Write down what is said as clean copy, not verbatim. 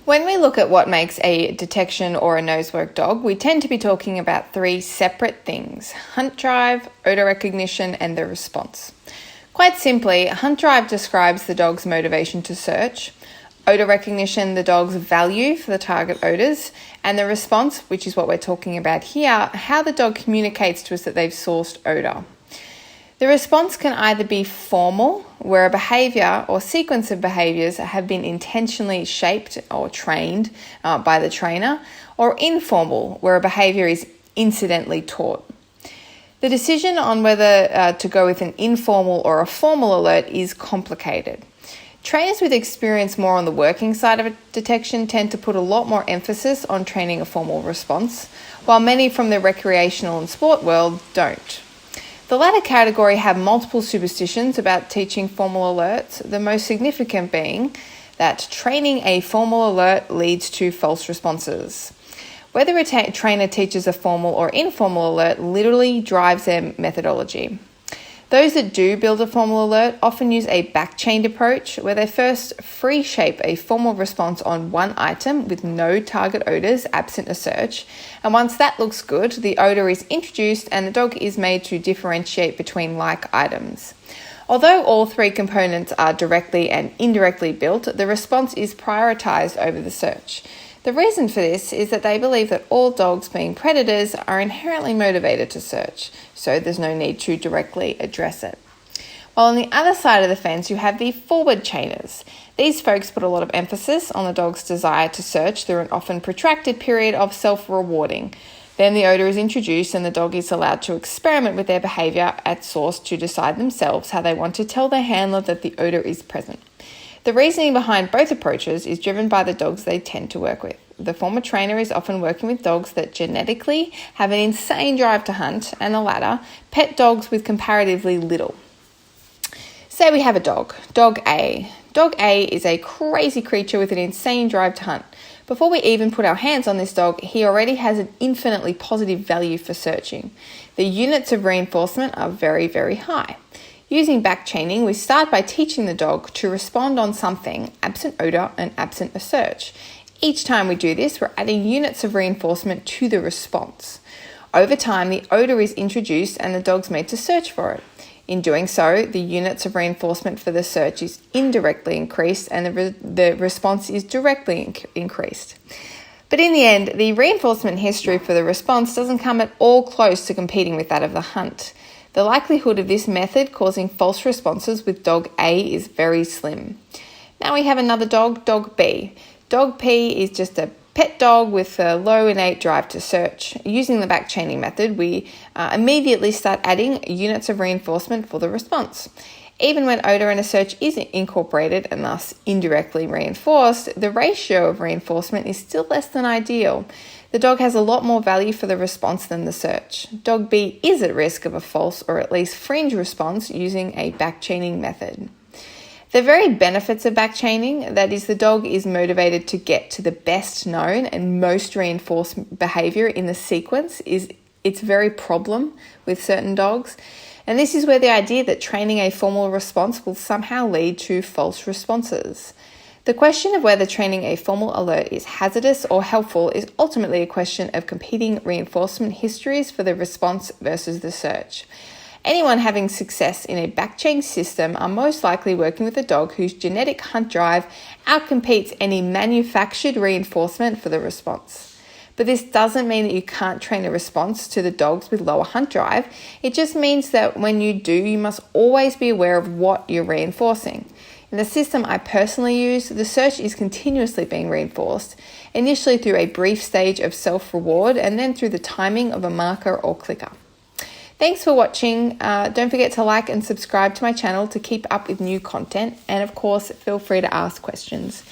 When we look at what makes a detection or a nosework dog, we tend to be talking about three separate things: hunt drive, odor recognition, and the response. Quite simply, hunt drive describes the dog's motivation to search, odor recognition, the dog's value for the target odors, and the response, which is what we're talking about here, how the dog communicates to us that they've sourced odor. The response can either be formal, where a behaviour or sequence of behaviours have been intentionally shaped or trained by the trainer, or informal, where a behaviour is incidentally taught. The decision on whether to go with an informal or a formal alert is complicated. Trainers with experience more on the working side of detection tend to put a lot more emphasis on training a formal response, while many from the recreational and sport world don't. The latter category have multiple superstitions about teaching formal alerts, the most significant being that training a formal alert leads to false responses. Whether a trainer teaches a formal or informal alert literally drives their methodology. Those that do build a formal alert often use a back-chained approach where they first free shape a formal response on one item with no target odors absent a search, and once that looks good, the odor is introduced and the dog is made to differentiate between like items. Although all three components are directly and indirectly built, the response is prioritized over the search. The reason for this is that they believe that all dogs, being predators, are inherently motivated to search, so there's no need to directly address it. While on the other side of the fence, you have the forward chainers. These folks put a lot of emphasis on the dog's desire to search through an often protracted period of self-rewarding. Then the odor is introduced and the dog is allowed to experiment with their behaviour at source to decide themselves how they want to tell their handler that the odor is present. The reasoning behind both approaches is driven by the dogs they tend to work with. The former trainer is often working with dogs that genetically have an insane drive to hunt, and the latter, pet dogs with comparatively little. Say we have a dog A. Dog A is a crazy creature with an insane drive to hunt. Before we even put our hands on this dog, he already has an infinitely positive value for searching. The units of reinforcement are very, very high. Using back chaining, we start by teaching the dog to respond on something, absent odor and absent a search. Each time we do this, we're adding units of reinforcement to the response. Over time, the odor is introduced and the dog's made to search for it. In doing so, the units of reinforcement for the search is indirectly increased and the response is directly increased. But in the end, the reinforcement history for the response doesn't come at all close to competing with that of the hunt. The likelihood of this method causing false responses with dog A is very slim. Now we have another dog B. Dog P is just a pet dog with a low innate drive to search. Using the back chaining method, we immediately start adding units of reinforcement for the response. Even when odor and a search isn't incorporated and thus indirectly reinforced, the ratio of reinforcement is still less than ideal. The dog has a lot more value for the response than the search. Dog B is at risk of a false or at least fringe response using a back chaining method. The very benefits of back chaining, that is, the dog is motivated to get to the best known and most reinforced behaviour in the sequence, is its very problem with certain dogs. And this is where the idea that training a formal response will somehow lead to false responses. The question of whether training a formal alert is hazardous or helpful is ultimately a question of competing reinforcement histories for the response versus the search. Anyone having success in a back-chain system are most likely working with a dog whose genetic hunt drive outcompetes any manufactured reinforcement for the response. But this doesn't mean that you can't train a response to the dogs with lower hunt drive. It just means that when you do, you must always be aware of what you're reinforcing. In the system I personally use, the search is continuously being reinforced, initially through a brief stage of self-reward and then through the timing of a marker or clicker. Thanks for watching. Don't forget to like and subscribe to my channel to keep up with new content, and of course feel free to ask questions.